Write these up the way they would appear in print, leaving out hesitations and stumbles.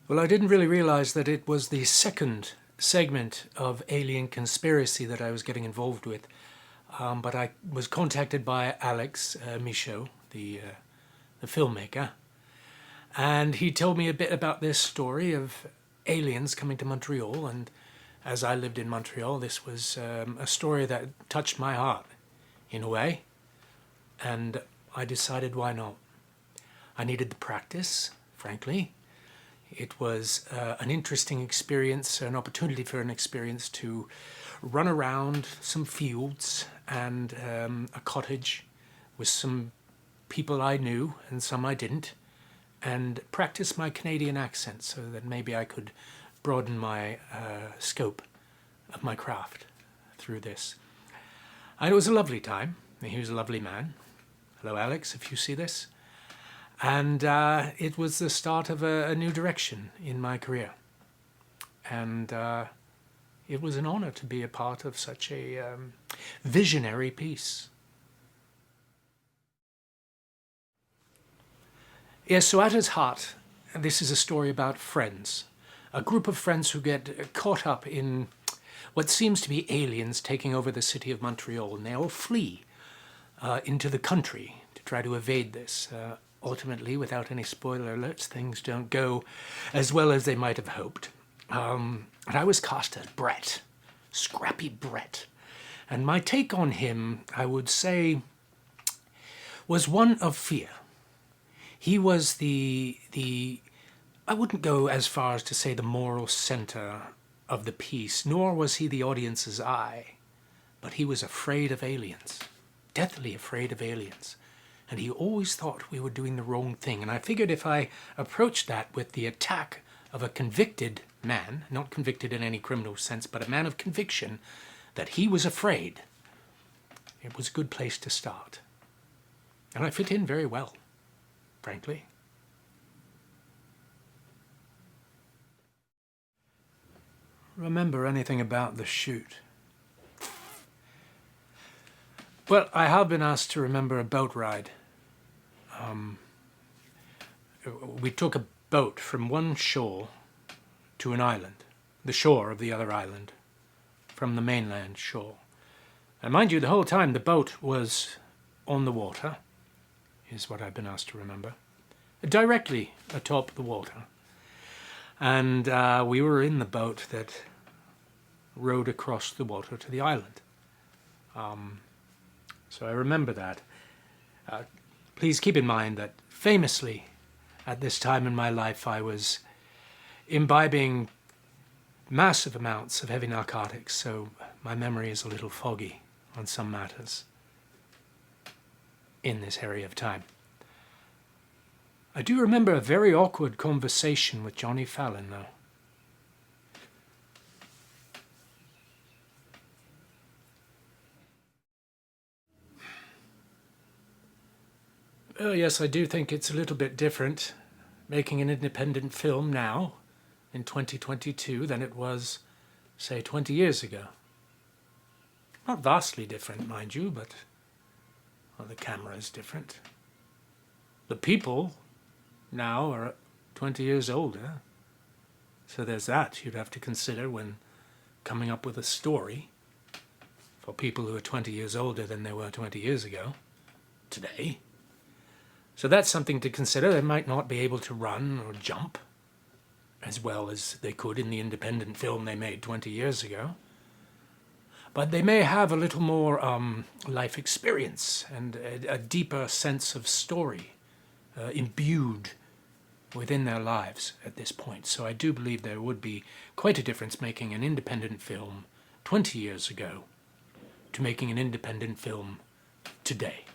Well, I didn't really realize that it was the second segment of Alien Conspiracy that I was getting involved with. But I was contacted by Alex Michaud, the filmmaker, and he told me a bit about this story of aliens coming to Montreal. And as I lived in Montreal, this was a story that touched my heart in a way. And I decided, why not? I needed the practice, frankly. It was an interesting experience, an opportunity for an experience to run around some fields and a cottage with some people I knew and some I didn't, and practice my Canadian accent so that maybe I could broaden my scope of my craft through this. And it was a lovely time. He was a lovely man. Hello, Alex, if you see this. And it was the start of a new direction in my career. And it was an honor to be a part of such a visionary piece. Yes, so at its heart, this is a story about friends. A group of friends who get caught up in what seems to be aliens taking over the city of Montreal. And they all flee into the country to try to evade this. Ultimately, without any spoiler alerts, things don't go as well as they might have hoped. And I was cast as Brett, scrappy Brett. And my take on him, I would say, was one of fear. He was I wouldn't go as far as to say the moral center of the piece, nor was he the audience's eye, but he was afraid of aliens, deathly afraid of aliens. And he always thought we were doing the wrong thing. And I figured if I approached that with the attack of a convicted man, not convicted in any criminal sense, but a man of conviction, that he was afraid, it was a good place to start. And I fit in very well, frankly. Remember anything about the shoot? Well, I have been asked to remember a boat ride. We took a boat from one shore to an island, the shore of the other island, from the mainland shore. And mind you, the whole time the boat was on the water, is what I've been asked to remember, directly atop the water. And we were in the boat that rowed across the water to the island. So I remember that. Please keep in mind that famously at this time in my life I was imbibing massive amounts of heavy narcotics, so my memory is a little foggy on some matters in this area of time. I do remember a very awkward conversation with Johnny Fallon, though. Oh yes, I do think it's a little bit different making an independent film now in 2022 than it was, say, 20 years ago. Not vastly different, mind you, but well, the camera is different. The people now are 20 years older, so there's that you'd have to consider when coming up with a story for people who are 20 years older than they were 20 years ago, today. So that's something to consider. They might not be able to run or jump as well as they could in the independent film they made 20 years ago. But they may have a little more life experience and a deeper sense of story imbued within their lives at this point. So I do believe there would be quite a difference making an independent film 20 years ago to making an independent film today.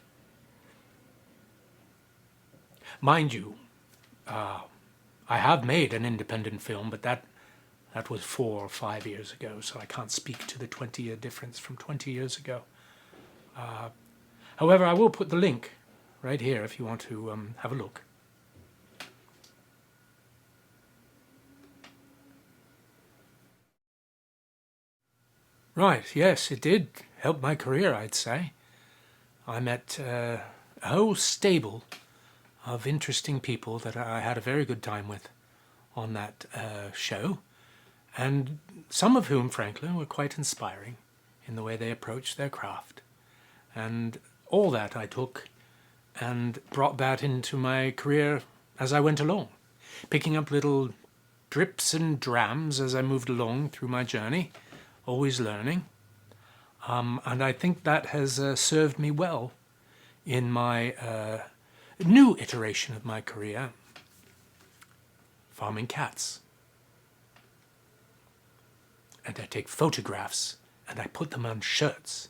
Mind you, I have made an independent film, but that was 4 or 5 years ago, so I can't speak to the 20-year difference from 20 years ago. However, I will put the link right here if you want to have a look. Right, yes, it did help my career, I'd say. I met a whole stable of interesting people that I had a very good time with on that show, and some of whom, frankly, were quite inspiring in the way they approached their craft. And all that I took and brought that into my career as I went along, picking up little drips and drams as I moved along through my journey, always learning. And I think that has served me well in my new iteration of my career, farming cats. And I take photographs and I put them on shirts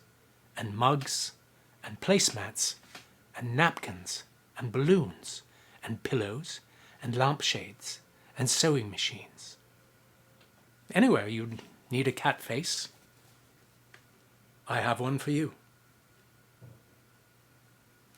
and mugs and placemats and napkins and balloons and pillows and lampshades and sewing machines. Anywhere you need a cat face, I have one for you.